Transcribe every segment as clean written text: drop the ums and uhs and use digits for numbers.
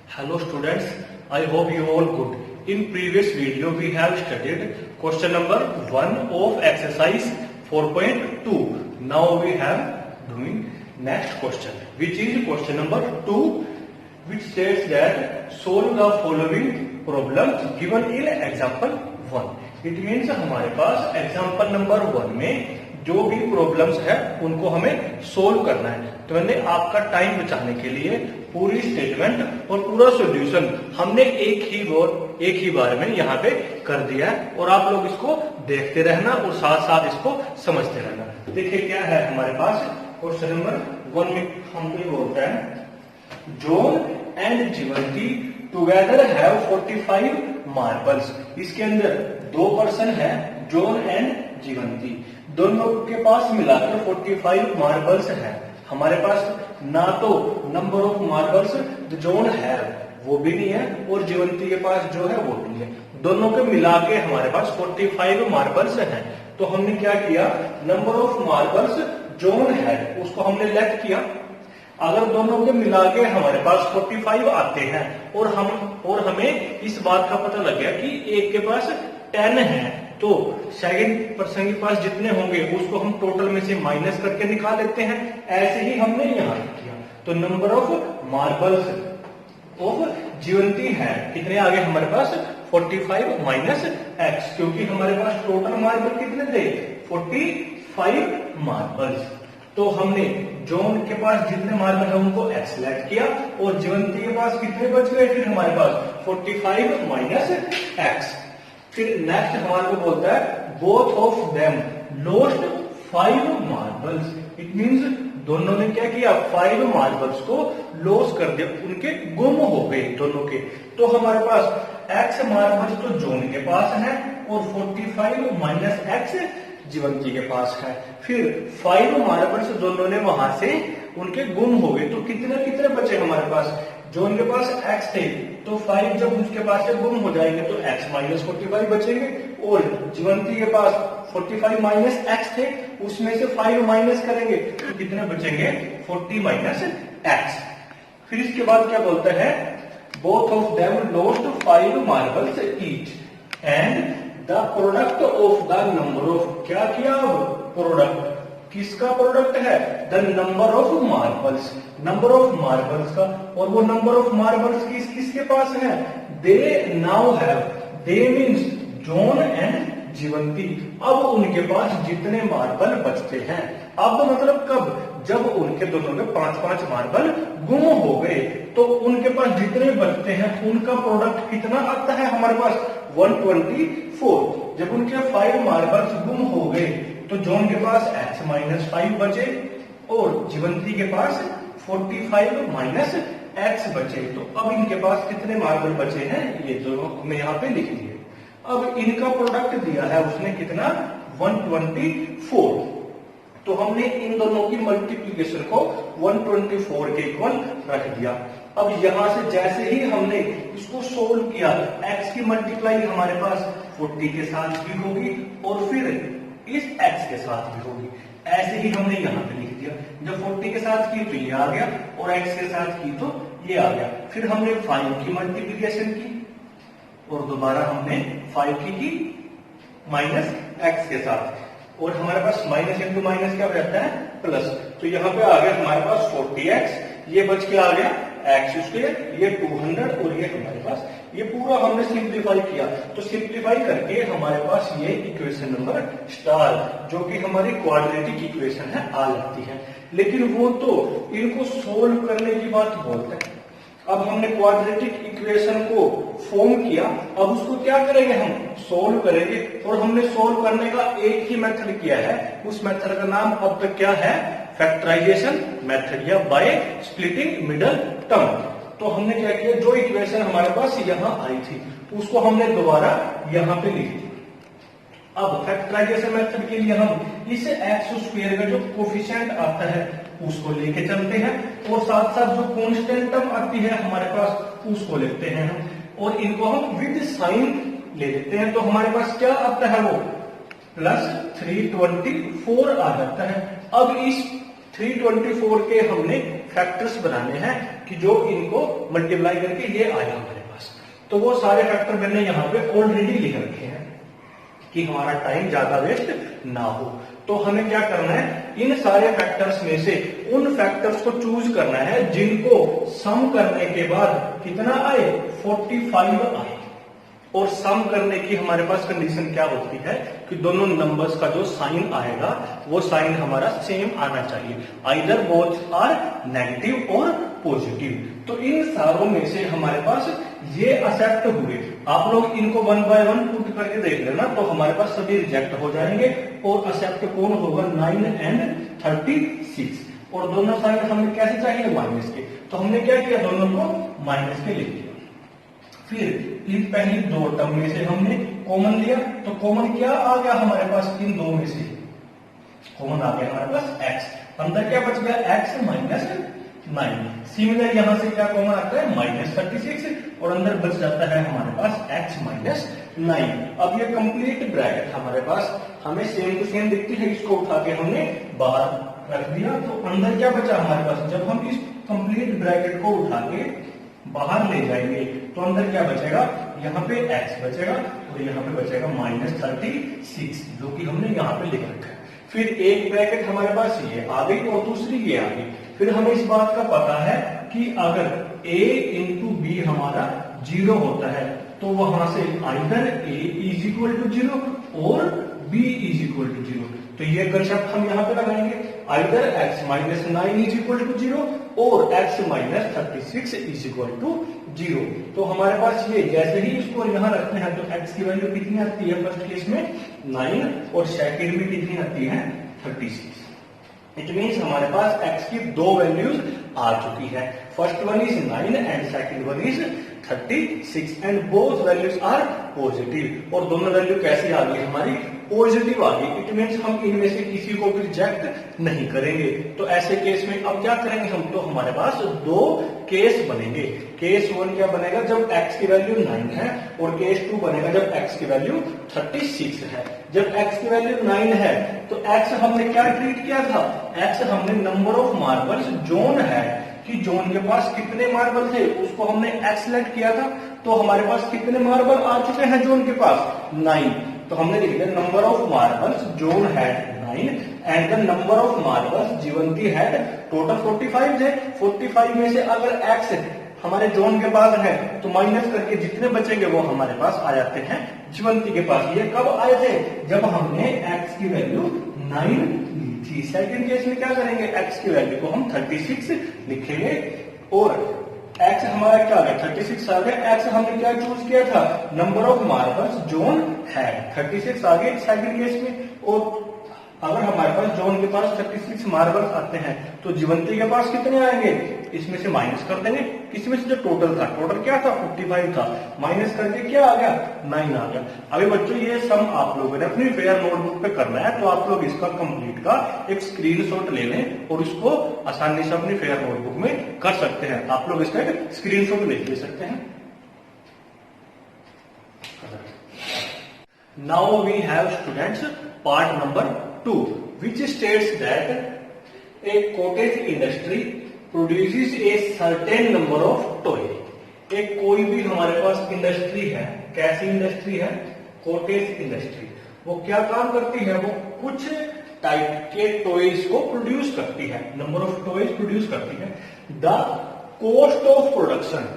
Hello students, I hope you all good. In previous video we have studied question number 1 of exercise 4.2. Now we have doing next question which is question number 2 which states that solve the following problems given in example 1. It means हमारे पास example number 1 में जो भी problems है उनको हमें solve करना है। तो मैंने आपका टाइम बचाने के लिए पूरी स्टेटमेंट और पूरा सॉल्यूशन हमने एक ही बार में यहाँ पे कर दिया है और आप लोग इसको देखते रहना और साथ साथ इसको समझते रहना। देखिए क्या है हमारे पास क्वेश्चन नंबर 1 में हमको बोलता है John and Jivanti together have 45 marbles. इसके अंदर दो पर्सन है जॉन एंड जीवंती, दोनों के पास मिलाकर 45 मार्बल्स है। हमारे पास ना तो नंबर ऑफ मार्बल्स जॉन है वो भी नहीं है और जीवंती के पास जो है वो भी है, दोनों के मिला के हमारे पास 45 मार्बल्स हैं। तो हमने क्या किया, नंबर ऑफ मार्बल्स जॉन है उसको हमने लेट किया। अगर दोनों के मिला के हमारे पास 45 आते हैं और हमें इस बात का पता लग गया कि एक के पास 10 है, तो सेकंड पर्सन के पास जितने होंगे उसको हम टोटल में से माइनस करके निकाल लेते हैं। ऐसे ही हमने यहाँ किया। तो नंबर ऑफ मार्बल्स ऑफ जीवंती है कितने आ गए हमारे पास 45 माइनस एक्स, क्योंकि हमारे पास टोटल मार्बल कितने थे 45 मार्बल्स। तो हमने जॉन के पास जितने मार्बल है उनको एक्स लेट किया और जीवंती के पास कितने बच गए फिर हमारे पास 45 माइनस एक्स। फिर नेक्स्ट हमारे को बोलता है both of them lost 5 marbles. It means दोनों ने क्या किया 5 मार्बल्स को लॉस कर दिया, उनके गुम हो गए दोनों के। तो हमारे पास एक्स मार्बल्स तो जॉन के पास है और 45 माइनस एक्स जीवंती के पास है। फिर 5 मार्बल्स दोनों ने वहां से उनके गुम हो गए। तो कितने कितने बचे हमारे पास, जॉन के पास x थे तो 5 जब उसके पास से गुम हो जाएंगे तो x माइनस 45 बचेंगे और जीवंती के पास 45 माइनस x थे उसमें से 5 माइनस करेंगे तो कितने बचेंगे 40 माइनस x। फिर इसके बाद क्या बोलता है both of them lost 5 marbles each and the product of the number of, क्या किया अब प्रोडक्ट किसका प्रोडक्ट है the number of marbles, number of marbles का। और वो नंबर ऑफ मार्बल्स किसके पास है, they now have, they means John and Jivanti. अब उनके पास जितने मार्बल बचते हैं, अब मतलब कब, जब उनके दोनों के 5-5 मार्बल गुम हो गए तो उनके पास जितने बचते हैं उनका प्रोडक्ट कितना आता है हमारे पास 124। जब उनके 5 मार्बल्स गुम हो गए तो जॉन के पास x माइनस 5 बचे और जीवंती के पास 45 माइनस x बचे। तो अब इनके पास कितने मार्बल बचे हैं ये दोनों हमने यहाँ पे लिख दिए। अब इनका प्रोडक्ट दिया है उसने कितना 124। तो हमने इन दोनों की मल्टीप्लीकेशन को 124 के इक्वल रख दिया। अब यहां से जैसे ही हमने इसको सोल्व किया x की मल्टीप्लाई हमारे पास 40 के साथ भी होगी और फिर इस x के साथ भी होगी। ऐसे ही हमने यहाँ पे लिख दिया, जब 40 के साथ की तो ये आ गया और x के साथ की तो ये आ गया। फिर हमने 5 की मल्टीप्लीकेशन की और दोबारा हमने 5 की माइनस x के साथ और हमारे पास माइनस इंटू माइनस क्या हो जाता है प्लस। तो यहाँ पे आ गया हमारे पास 40x, ये बच के आ गया एक्स स्क्वायर, ये 200 और ये हमारे पास ये पूरा हमने सिंप्लीफाई किया। तो सिंप्लीफाई करके हमारे पास ये इक्वेशन नंबर स्टार जो कि हमारी क्वाड्रेटिक इक्वेशन है आ जाती है। लेकिन वो तो इनको सोल्व करने की बात बोलते हैं। अब हमने क्वाड्रेटिक इक्वेशन को फॉर्म किया, अब उसको क्या करेंगे हम सोल्व करेंगे। और हमने सोल्व करने का एक ही मेथड किया है, उस मेथड का नाम अब तक क्या है फैक्टराइजेशन मेथड या बाय स्प्लिटिंग मिडल टर्म। तो हमने क्या किया, जो इक्वेशन हमारे पास यहाँ आई थी उसको हमने दोबारा यहाँ पे लिख दी। अब फैक्टराइजेशन मेथड के लिए हम इस एक्स स्क्वायर का जो कोफिशिएंट आता है उसको लेके चलते हैं और साथ साथ जो कांस्टेंट टर्म आती है हमारे पास उसको लिखते हैं हम और इनको हम विद साइन ले लेते हैं। तो हमारे पास क्या आता है वो प्लस 324 आ जाता है। अब इस 324 के हमने फैक्टर्स बनाने हैं कि जो इनको मल्टीप्लाई करके ये आया हमारे पास। तो वो सारे फैक्टर मैंने यहाँ पे ऑलरेडी लिख रखे हैं कि हमारा टाइम ज्यादा वेस्ट ना हो। तो हमें क्या करना है, इन सारे फैक्टर्स में से उन फैक्टर्स को चूज करना है जिनको सम करने के बाद कितना आए, 45 आए। और सम करने की हमारे पास कंडीशन क्या होती है कि दोनों नंबर्स का जो साइन आएगा वो साइन हमारा सेम आना चाहिए, आइदर बोथ आर नेगेटिव और पॉजिटिव। तो इन सारों में से हमारे पास ये एक्सेप्ट हुए। आप लोग इनको 1 बाय 1 पुट करके देख लेना, तो हमारे पास सभी रिजेक्ट हो जाएंगे और एक्सेप्ट कौन होगा, 9 एंड 36। और दोनों साइन हमें कैसे चाहिए, माइनस के। तो हमने क्या किया, दोनों को माइनस के लिख दिया। फिर इन पहली दो टर्म में से हमने कॉमन लिया, तो कॉमन क्या आ गया हमारे पास, इन दो में से कॉमन आ गया हमारे पास x। अंदर क्या बच गया, x माइनस 9। सिमिलर यहां से क्या कॉमन आता है, -36, और अंदर बच जाता है हमारे पास x माइनस 9। अब ये कंप्लीट ब्रैकेट हमारे पास हमें सेम टू सेम दिखती है, इसको उठा के हमने बाहर रख दिया। तो अंदर क्या बचा हमारे पास, जब हम इस कंप्लीट ब्रैकेट को उठा के बाहर ले जाएंगे तो अंदर क्या बचेगा, यहाँ पे x बचेगा और यहाँ पे बचेगा -36, जो कि हमने यहाँ पे लिख रखा है। फिर एक ब्रैकेट हमारे पास ये आ गई और दूसरी ये आ गई। फिर हमें इस बात का पता है कि अगर a इंटू बी हमारा 0 होता है तो वहां से either a is equal to 0 और b इज इक्वल टू 0। तो ये कंसेप्ट हम यहाँ पे लगाएंगे, either x minus 9 is equal to 0 और x minus 36 is equal to 0। तो हमारे पास ये जैसे ही इसको यहाँ रखते हैं तो x की वैल्यू कितनी आती है, फर्स्ट केस में 9 और सेकंड में कितनी आती है, 36। इट मीन्स हमारे पास x की दो वैल्यूज आ चुकी है, first one is 9 and second one is 36 and both values are positive. और दोनों वैल्यू कैसी आ गई हमारी, पॉजिटिव आ गई। इट मीन्स हम इनमें से किसी को भी रिजेक्ट नहीं करेंगे। तो ऐसे केस में अब क्या करेंगे हम, तो हमारे पास दो केस बनेंगे। केस 1 क्या बनेगा, जब x की वैल्यू 9 है, और केस 2 बनेगा जब x की वैल्यू 36 है। जब x की वैल्यू 9 है तो x हमने क्या ट्रीट किया था, x हमने नंबर ऑफ मार्बल्स जोन है कि जोन के पास कितने मार्बल थे उसको हमने x सेलेक्ट किया था। तो हमारे पास कितने मार्बल आ चुके हैं जोन के पास, 9। तो हमने लिख दिया number of marbles John had 9 and the number of marbles Jivanti had total 45 थे। 45 में से अगर x हमारे जोन के पास है तो माइनस करके जितने बचेंगे वो हमारे पास आ जाते हैं जीवंती के पास। ये कब आए थे, जब हमने x की वैल्यू 9 ली थी। सेकंड केस में क्या करेंगे, x की वैल्यू को हम 36 लिखेंगे और x हमारा क्या आ गया, 36 आ गया। x हमने क्या चूज किया था, नंबर ऑफ मार्बल्स जोन है 36 आ गए सेकंड केस में। और अगर हमारे पास जोन के पास 36 मार्बल्स आते हैं तो जीवंती के पास कितने आएंगे, इसमें से माइनस कर देंगे। इसमें से जो टोटल था, टोटल क्या था 45 था, माइनस करके क्या आ गया 9 आ गया। अभी बच्चों ये सम आप लोगों ने अपनी फेयर नोटबुक पे करना है, तो आप लोग इसका कंप्लीट का एक स्क्रीनशॉट ले लें और इसको आसानी से अपनी फेयर नोटबुक में कर सकते हैं। आप लोग इसका एक स्क्रीनशॉट ले सकते हैं। Now we have students part number 2 which states that a cottage industry produces a certain number of toy। एक कोई भी हमारे पास इंडस्ट्री है, कैसी इंडस्ट्री है, कॉटेज इंडस्ट्री। वो क्या काम करती है, वो कुछ टाइप के टॉयज को प्रोड्यूस करती है, नंबर ऑफ टॉयज प्रोड्यूस करती है। The cost of production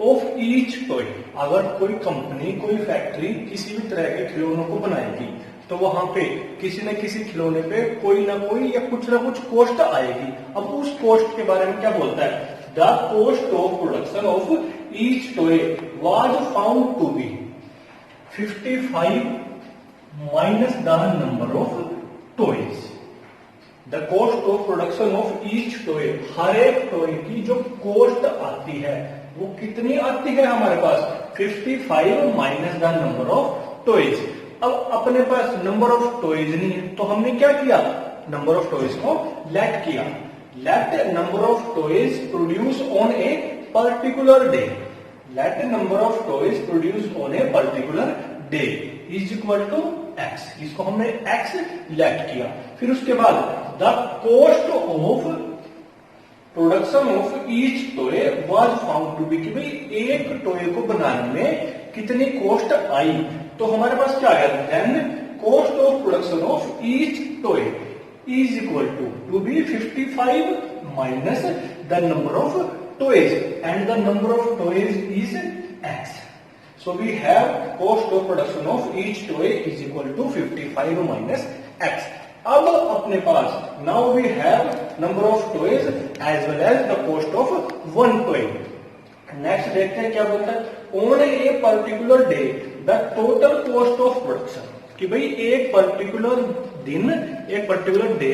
of each toy, अगर कोई कंपनी कोई फैक्ट्री किसी भी तरह के खिलौनों को बनाएगी तो वहां पे किसी न किसी खिलौने पे कोई ना कोई या कुछ ना कुछ कॉस्ट आएगी। अब उस कॉस्ट के बारे में क्या बोलता है, the cost of production of each toy was found to be 55 minus the number of toys. The cost of production of each toy, हर एक टॉय की जो कॉस्ट आती है वो कितनी आती है हमारे पास, 55 minus the number of toys. अब अपने पास नंबर ऑफ टॉयज नहीं है तो हमने क्या किया, नंबर ऑफ टॉयज को लेट किया। Let number of toys produce on a particular day, let number of toys produce on a particular day is equal to x। इसको हमने x लेट किया। फिर उसके बाद the cost of production of each toy was found to be, कि भाई एक toy को बनाने में कितनी कॉस्ट आई। तो हमारे पास क्या है, then cost of production of each toy is equal to be 55 minus the number of toys, and the number of toys is x. So we have cost of production of each toy is equal to 55 minus x. अब अपने पास now we have number of toys as well as the cost of one toy. Next देखते हैं क्या बोलता है, on a particular day the total cost of production, कि भाई एक पर्टिकुलर दिन, एक पर्टिकुलर डे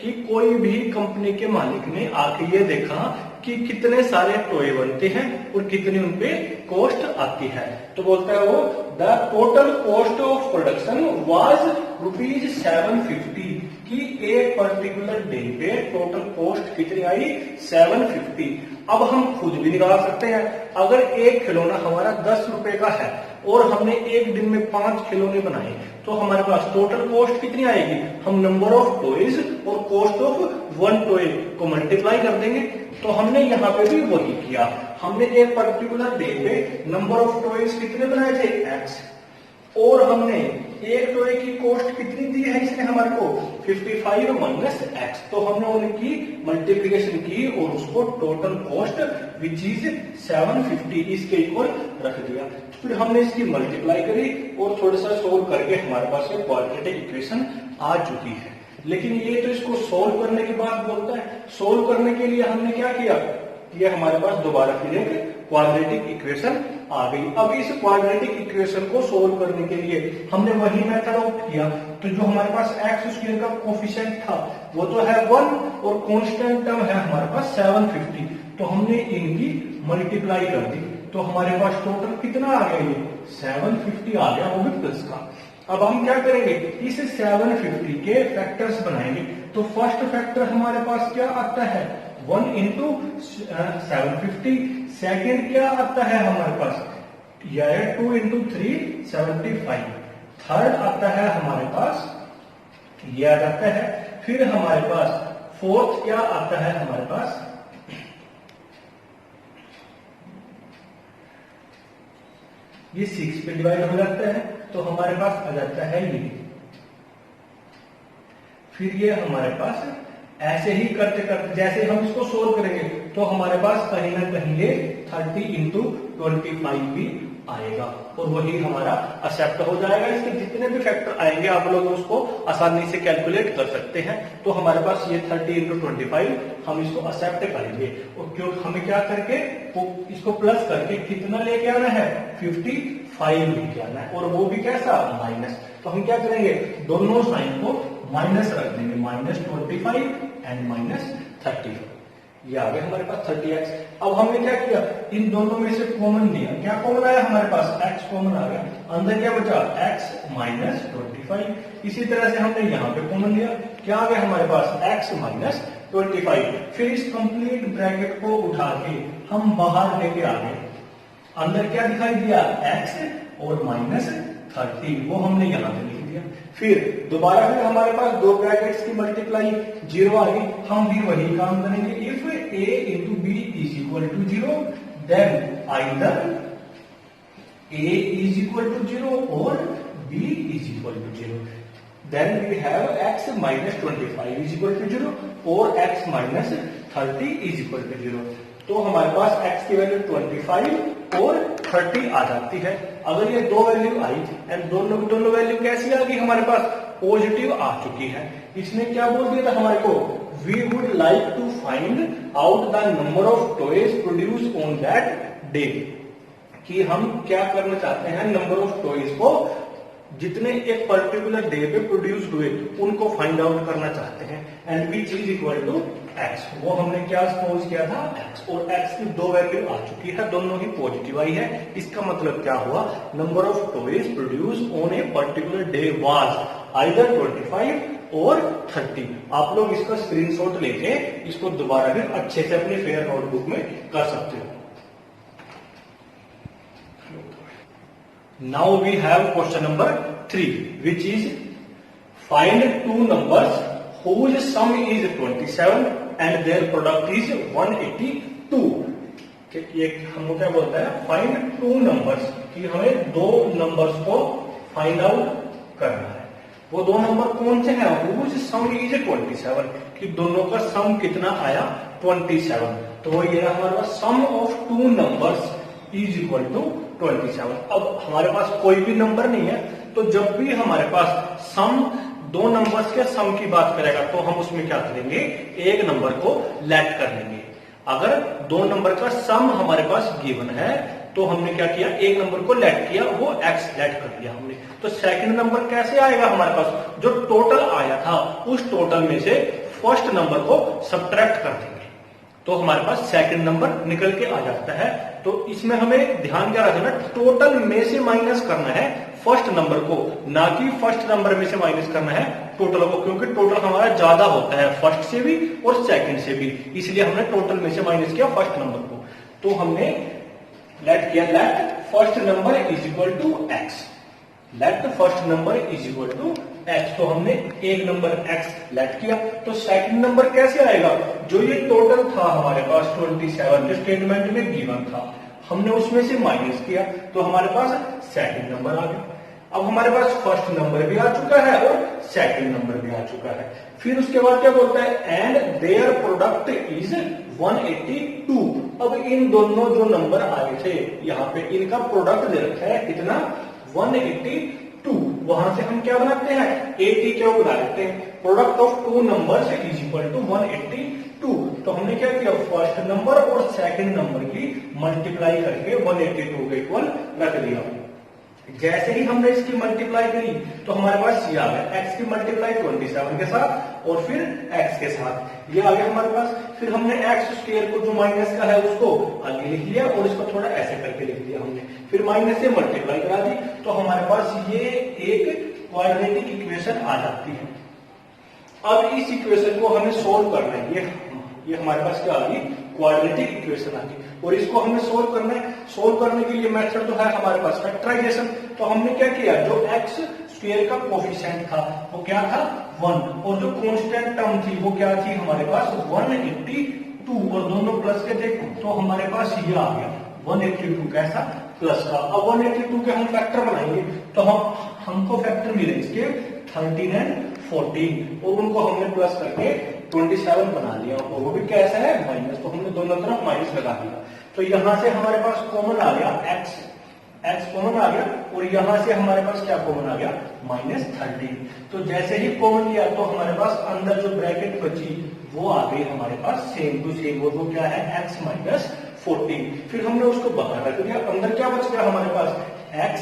कि कोई भी कंपनी के मालिक ने आके ये देखा कि कितने सारे टॉय बनते हैं और कितनी उनपे कॉस्ट आती है। तो बोलता है वो the total cost of production was ₹750, कि एक पर्टिकुलर डे पे टोटल कॉस्ट कितनी आई 750। अब हम खुद भी निकाल सकते हैं, अगर एक खिलौना हमारा 10 रुपए का है और हमने एक दिन में 5 खिलौने बनाए तो हमारे पास टोटल कॉस्ट कितनी आएगी, हम नंबर ऑफ टॉयज और कॉस्ट ऑफ वन टॉय को मल्टीप्लाई कर देंगे। तो हमने यहाँ पे भी वही किया, हमने एक पर्टिकुलर डे पे नंबर ऑफ टॉयज कितने बनाए थे x, और हमने एक टॉय की कॉस्ट कितनी दी है इसने हमारे को 55 माइनस x, तो हमने उनकी मल्टीप्लिकेशन की और उसको टोटल कॉस्ट विच इज 750 इसके इक्वल रख दिया। फिर हमने इसकी मल्टीप्लाई करी और थोड़ा सा सोल्व करके हमारे पास एक क्वाड्रेटिक इक्वेशन आ चुकी है। लेकिन ये तो इसको सोल्व करने की बात बोलता है, सोल्व करने के लिए हमने क्या किया, ये हमारे पास दोबारा फिर एक क्वाड्रेटिक इक्वेशन आ गई। अब इस क्वाड्रेटिक इक्वेशन को सोल्व करने के लिए हमने वही मेथड ऑप्ट किया। तो जो हमारे पास एक्स स्क्वायर का कोफिशिएंट था वो तो है 1 और कांस्टेंट टर्म है हमारे पास 750, तो हमने इनकी मल्टीप्लाई कर दी। तो हमारे पास टोटल कितना आ गया, ये 750 आ गया, वो भी प्लस का। अब हम क्या करेंगे, इस 750 के फैक्टर्स बनाएंगे। तो फर्स्ट फैक्टर हमारे पास क्या आता है 1 इंटू 750, सेकेंड क्या आता है हमारे पास, यह है 2 इंटू 3 75, थर्ड आता है हमारे पास, यह आ जाता है। फिर हमारे पास फोर्थ क्या आता है हमारे पास, ये 6 पे डिवाइड हो जाता है, तो हमारे पास आ जाता है ये। फिर ये हमारे पास ऐसे ही करते करते जैसे हम इसको सोल्व करेंगे तो हमारे पास कहीं ना कहीं ये 30 इंटू 25 भी आएगा और वही हमारा एक्सेप्ट हो जाएगा। इसके जितने भी फैक्टर आएंगे आप लोग उसको आसानी से कैलकुलेट कर सकते हैं। तो हमारे पास ये 30 इंटू 25 हम इसको एक्सेप्ट करेंगे और क्यों हमें क्या करके इसको प्लस करके कितना लेके आना है 55 लेके आना है, और वो भी कैसा माइनस। तो हम क्या करेंगे, दोनों साइन को माइनस रख देंगे, -25 एंड -30। ये आ गया हमारे पास 30x। अब हमने क्या किया, इन दोनों में से कॉमन लिया, क्या कॉमन आया हमारे पास, x कॉमन आ गया, अंदर क्या बचा x -25। इसी तरह से हमने यहाँ पे कॉमन लिया, क्या आ गया हमारे पास x -25। फिर इस कंप्लीट ब्रैकेट को उठा के हम बाहर लेके आ गए, अंदर क्या दिखाई दिया x और -30, वो हमने यहाँ पे लिख दिया। फिर दोबारा फिर हमारे पास दो ब्रैकेट्स की मल्टीप्लाई 0 आ गई, हम भी वही काम करेंगे। If a into B is equal to 0 then either a is equal to 0 और b is equal to 0, then we have x -25 is equal to 0 और x -30 इज इक्वल टू 0। तो हमारे पास x की वैल्यू 25 और 30 आ जाती है। अगर ये दो वैल्यू आई एंड दोनों वैल्यू कैसी आ गई हमारे पास, पॉजिटिव आ चुकी है। इसने क्या बोल दिया था हमारे को, we would like to find out the number of toys produce on that day, कि हम क्या करना चाहते हैं, नंबर ऑफ टॉयज को जितने एक पर्टिकुलर डे पे प्रोड्यूस हुए उनको फाइंड आउट करना चाहते हैं, and which is equal to x। वो हमने क्या सपोज किया था x, और x की दो वैल्यू आ चुकी है, दोनों ही पॉजिटिव आई है। इसका मतलब क्या हुआ, number of toys produce on a particular day was either 25 और 30। आप लोग इसका स्क्रीनशॉट लेके इसको दोबारा फिर अच्छे से अपने फेयर नोटबुक में कर सकते हो। Now we have question number 3, which is find two numbers whose sum is 27 and their product is 182। ये हम क्या बोलता है, फाइंड टू नंबर्स, कि हमें दो नंबर्स को फाइंड आउट करना है। वो दो नंबर कौन से हैं, whose sum is 27, कि दोनों का सम कितना आया 27। तो वो ये हमारे पास sum of two numbers is equal to 27। अब हमारे पास कोई भी नंबर नहीं है, तो जब भी हमारे पास सम दो नंबर्स के सम की बात करेगा तो हम उसमें क्या करेंगे, एक नंबर को लेट कर लेंगे। अगर दो नंबर का सम हमारे पास गिवन है तो हमने क्या किया, एक नंबर को लेट किया, वो एक्स लेट कर दिया हमने। तो सेकंड नंबर कैसे आएगा हमारे पास, जो टोटल आया था उस टोटल में से फर्स्ट नंबर को सब्ट्रैक्ट कर देंगे, तो हमारे पास सेकंड नंबर निकल के आ जाता है। तो इसमें हमें ध्यान क्या रखना, टोटल में से माइनस करना है फर्स्ट नंबर को, ना कि फर्स्ट नंबर में से माइनस करना है टोटल को, क्योंकि टोटल हमारा ज्यादा होता है फर्स्ट से भी और सेकंड से भी, इसलिए हमने टोटल में से माइनस किया फर्स्ट नंबर को। तो हमने लेट किया, let first number is equal to X, let first number is equal to X. तो हमने एक नंबर एक्स लेट किया, तो सेकंड नंबर कैसे आएगा, जो ये टोटल था हमारे पास 27 जो स्टेटमेंट में गिवन था, हमने उसमें से माइनस किया, तो हमारे पास सेकंड नंबर आ गया। अब हमारे पास फर्स्ट नंबर भी आ चुका है और सेकंड नंबर भी आ चुका है। फिर उसके बाद क्या बोलता है, एंड देयर प्रोडक्ट इज 182। अब इन दोनों जो नंबर आए थे यहाँ पे, इनका प्रोडक्ट दे रखा है कितना, 182। वहां से हम क्या बनाते हैं, 80 क्या बना लेते हैं, product of two numbers is equal to 182। तो हमने क्या किया, फर्स्ट नंबर और सेकंड नंबर की मल्टीप्लाई करके 182 के इक्वल रख दिया। जैसे ही हमने इसकी मल्टीप्लाई करी तो हमारे पास ये आ गया, एक्स की मल्टीप्लाई 27 के साथ और फिर एक्स के साथ ये आ गया हमारे पास। फिर हमने एक्स स्क्वायर को जो माइनस का है उसको आगे लिख लिया और इसको थोड़ा ऐसे करके लिख दिया हमने, फिर माइनस से मल्टीप्लाई करा दी, तो हमारे पास ये एक क्वाड्रेटिक इक्वेशन आ जाती है। अब इस इक्वेशन को हमें सोल्व करना है, ये हमारे पास क्या आ गई, क्वाड्रेटिक इक्वेशन आ गई, और इसको हमें सोल्व करना है। सोल्व करने के लिए मेथड तो है हमारे पास फैक्टराइजेशन। तो हमने क्या किया, जो एक्स स्क्वायर का कोफिशिएंट था वो क्या था 1, और जो कांस्टेंट टर्म थी वो क्या थी हमारे पास 182, और दोनों प्लस के थे तो हमारे पास ये आ गया 182 कैसा, प्लस का। अब 182 के हम फैक्टर बनाएंगे तो हमको फैक्टर मिले इसके 13 एंड 14, और उनको हमने प्लस करके 27 बना लिया, और वो भी कैसा है माइनस, तो हमने दोनों तरफ माइनस लगा दिया। तो यहां से हमारे पास कॉमन आ गया एक्स कॉमन आ गया, और यहां से हमारे पास क्या कॉमन आ गया, -13। तो जैसे ही कॉमन लिया तो हमारे पास अंदर जो ब्रैकेट बची वो आ गई हमारे पास सेम टू सेम, वो क्या है x माइनस 14। फिर हमने उसको बाहर रख दिया, अंदर क्या बच गया हमारे पास x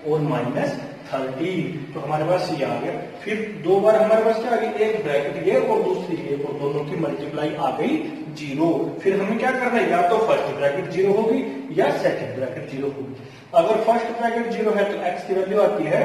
और -13, तो हमारे पास ये आ गया। फिर दो बार हमारे पास क्या आ गई, एक ब्रैकेट ये और दूसरी ये, और दोनों की मल्टीप्लाई आ गई 0। फिर हमें क्या करना है, या तो फर्स्ट ब्रैकेट 0 होगी या सेकंड ब्रैकेट 0 होगी। अगर फर्स्ट ब्रैकेट 0 है तो x की वैल्यू आती है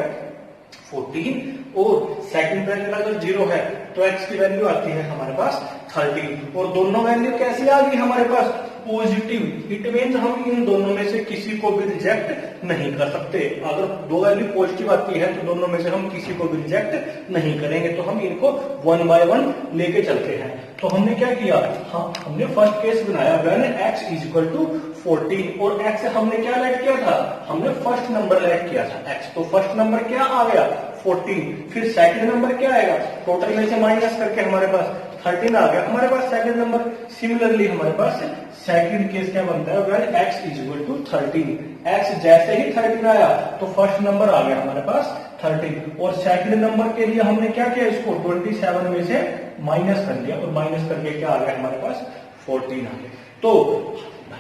14, और सेकंड ब्रैकेट अगर 0 है तो x की वैल्यू आती है हमारे पास 13, और दोनों वैल्यू कैसी आ गई हमारे पास, पॉजिटिव। इट मीन्स हम इन दोनों में से किसी को भी रिजेक्ट नहीं कर सकते। अगर दो वैल्यू पॉजिटिव आती है तो दोनों में से हम किसी को भी रिजेक्ट नहीं करेंगे, तो हम इनको 1 बाय 1 लेके चलते हैं। तो हमने क्या किया, हाँ हमने फर्स्ट केस बनाया when x is equal to 14, और x हमने क्या लेट किया था, हमने फर्स्ट नंबर लेट किया था x, तो फर्स्ट नंबर क्या आ गया 14। फिर सेकंड नंबर क्या आएगा, टोटल में से माइनस करके हमारे पास 13 आ गया हमारे पास सेकंड नंबर। सिमिलरली हमारे पास सेकंड केस क्या बनता है, when x is equal to 13, x जैसे ही 13 आया तो फर्स्ट नंबर आ गया हमारे पास 13, और सेकंड नंबर के लिए हमने क्या किया, इसको 27 में से माइनस कर दिया, और माइनस करके क्या आ गया हमारे पास 14 आ गया। तो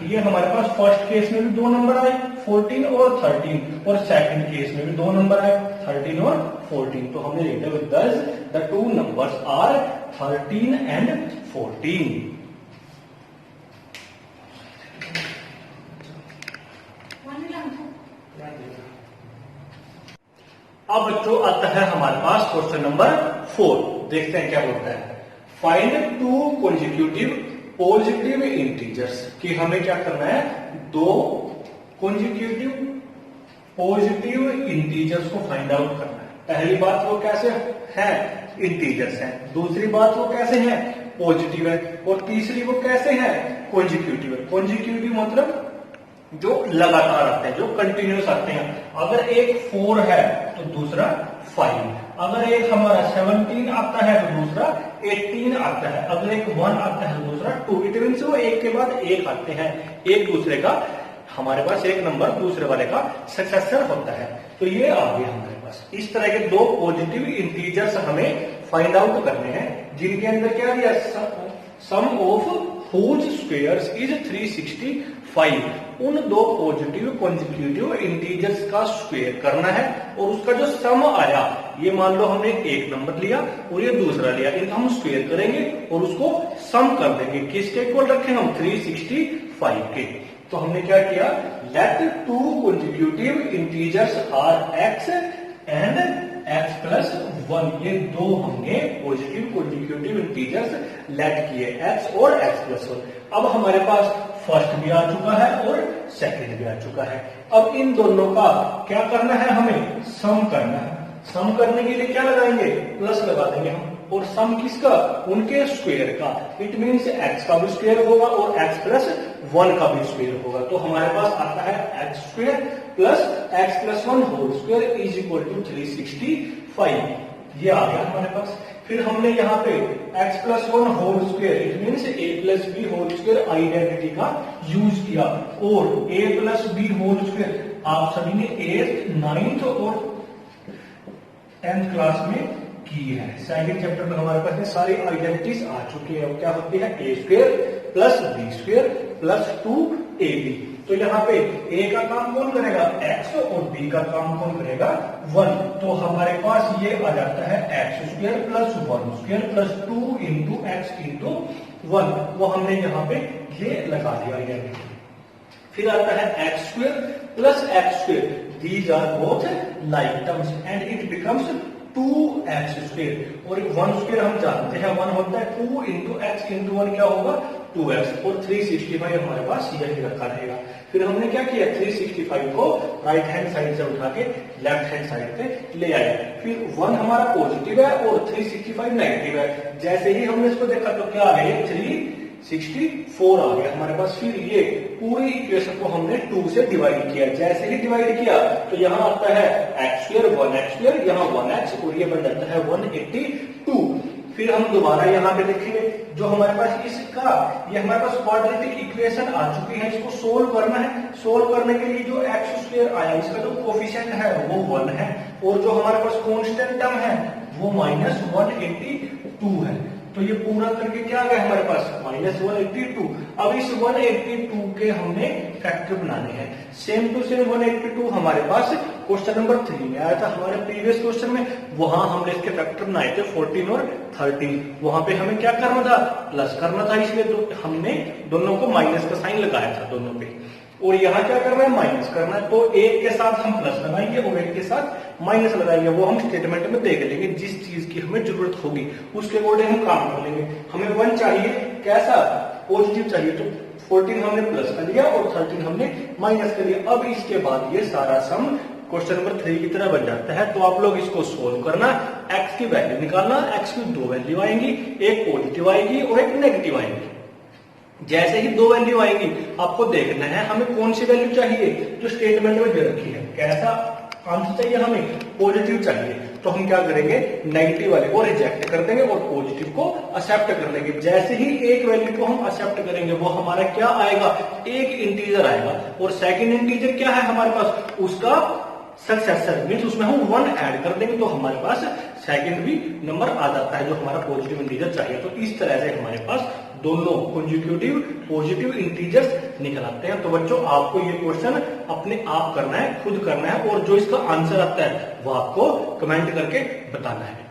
ये हमारे पास फर्स्ट केस में भी दो नंबर आए 14 और 13, और सेकंड केस में भी दो नंबर आए 13 और 14। तो हमने लिखा है thus the two numbers are 13 and 14। अब बच्चों आता है हमारे पास क्वेश्चन नंबर 4। देखते हैं क्या बोलता है, find two consecutive positive integers, कि हमें क्या करना है, दो कॉन्जिक्यूटिव पॉजिटिव इंटीजर्स को फाइंड आउट करना है। पहली बात वो कैसे है, इंटीजर्स हैं। दूसरी बात वो कैसे हैं, पॉजिटिव है। और तीसरी वो कैसे हैं, कॉन्जिक्यूटिव है। कॉन्जिक्यूटिव मतलब जो लगातार आते हैं, जो कंटिन्यूस आते हैं। अगर एक 4 है तो दूसरा 5, अगर एक हमारा 17 आता है तो दूसरा 18 आता है, अगर एक 1 आता है तो दूसरा 2। इट मीन्स वो एक के बाद एक आते हैं, एक दूसरे का, हमारे पास एक नंबर दूसरे वाले का सक्सेसर होता है। तो ये आ गया हमारे पास। इस तरह के दो पॉजिटिव इंटीजर्स हमें फाइंड आउट करने हैं, जिनके अंदर क्या दिया, सम ऑफ whose squares is 365। उन दो पॉजिटिव कॉन्जिक्यूटिव इंटीजर्स का स्क्वायर करना है और उसका जो सम आया, ये मान लो हमने एक नंबर लिया और ये दूसरा लिया, इनका हम स्क्वायर करेंगे और उसको सम कर देंगे। किसके इक्वल रखें हम, 365 के। तो हमने क्या किया, let two consecutive integers are x and x plus 1, ये दो हमने पॉजिटिव कॉन्जिक्यूटिव इंटीजर्स लेट किए, x और x प्लस 1। अब हमारे पास फर्स्ट भी आ चुका है और सेकंड भी आ चुका है। अब इन दोनों का क्या करना है, हमें सम करना है। सम करने के लिए क्या लगाएंगे, प्लस लगा देंगे हम। और सम किसका, उनके स्क्वायर का। इट मीन्स x का भी स्क्वायर होगा और x प्लस 1 का भी स्क्वायर होगा। तो हमारे पास आता है x square plus x plus 1 whole square is equal to 365। ये आ गया हमारे पास। फिर हमने यहाँ पे x plus 1 whole square, it means a plus b whole square identity का यूज किया। और a plus b whole square आप सभी ने 8th 9th और 10th क्लास में की है। सेकंड चैप्टर में हमारे पास सारी आइडेंटिटीज आ चुकी है। क्या होती है, a square plus b square plus 2ab। तो यहाँ पे a का काम कौन करेगा, x, और b का काम कौन करेगा, 1। तो हमारे पास ये आ जाता है x square plus 1 square plus 2 into x into 1। वो हमने यहाँ पे ये लगा दिया आइडेंटिटी। फिर आता है x square plus x square, these are both like terms and it becomes 2x square. और 1 स्क्वायर हम जानते हैं 1 होता है 2 इंटू एक्स इंटू 1 क्या होगा, 2x। और 365 हमारे पास यही रखा रहेगा। फिर हमने क्या किया, 365 को राइट हैंड साइड से उठा के लेफ्ट हैंड साइड पे ले आए। फिर 1 हमारा पॉजिटिव है और 365 नेगेटिव है। जैसे ही हमने इसको देखा तो क्या आ गया, 364 आ गया हमारे पास। फिर ये पूरी इक्वेशन को हमने 2 से डिवाइड किया। जैसे ही डिवाइड किया तो यहाँ आता है x स्क्वायर 1x स्क्वायर, यहाँ 1x, और ये बन जाता है 182। फिर हम दोबारा यहाँ पे देखेंगे, जो हमारे पास इसका, ये हमारे पास क्वाड्रेटिक इक्वेशन आ चुकी है, इसको सोल्व करना है। सोल्व करने के लिए जो x स्क्वायर आया, इसका जो कोफिशिएंट है वो 1 है, और जो हमारे पास कांस्टेंट टर्म है वो -182 है। तो ये पूरा करके क्या आ गया हमारे पास, -182। अब इस 182 के हमने फैक्टर बनाने हैं। सेम टू सेम 182 हमारे पास क्वेश्चन नंबर 3 में आया था, हमारे प्रीवियस क्वेश्चन में। वहां हमने इसके फैक्टर बनाए थे 14 और 13। वहां पे हमें क्या करना था, प्लस करना था, इसलिए तो हमने दोनों को माइनस का साइन लगाया था दोनों पे। और यहाँ क्या करना है, माइनस करना है। तो एक के साथ हम प्लस लगाएंगे और एक के साथ माइनस लगाएंगे। वो हम स्टेटमेंट में देख लेंगे, जिस चीज की हमें जरूरत होगी उसके अकॉर्डिंग हम काम कर लेंगे। हमें 1 चाहिए, कैसा, पॉजिटिव चाहिए, तो 14 हमने प्लस कर लिया और 13 हमने माइनस कर लिया। अब इसके बाद ये सारा सम क्वेश्चन नंबर 3 की तरह बन जाता है। तो आप लोग इसको सोल्व करना, x की वैल्यू निकालना। x की 2 वैल्यू आएंगी, एक पॉजिटिव आएगी और एक नेगेटिव आएगी। जैसे ही 2 वैल्यू आएंगी आपको देखना है हमें कौन सी वैल्यू चाहिए, जो स्टेटमेंट में दे रखी है। कैसा आंसर चाहिए हमें, पॉजिटिव चाहिए। तो हम क्या करेंगे, नेगेटिव वाले को रिजेक्ट कर देंगे और पॉजिटिव को एक्सेप्ट कर लेंगे। जैसे ही एक वैल्यू को हम एक्सेप्ट करेंगे वो हमारा क्या आएगा, एक इंटीजर आएगा। और सेकंड इंटीजर क्या है हमारे पास, उसका सक्सेसर, मीन्स उसमें हम 1 ऐड कर देंगे तो हमारे पास सेकंड भी नंबर आ जाता है जो हमारा पॉजिटिव इंटीजर चाहिए। तो इस तरह से हमारे पास दोनों कॉन्जिक्यूटिव पॉजिटिव इंटीजर्स निकल आते हैं। तो बच्चों आपको ये क्वेश्चन अपने आप करना है, खुद करना है, और जो इसका आंसर आता है वो आपको कमेंट करके बताना है।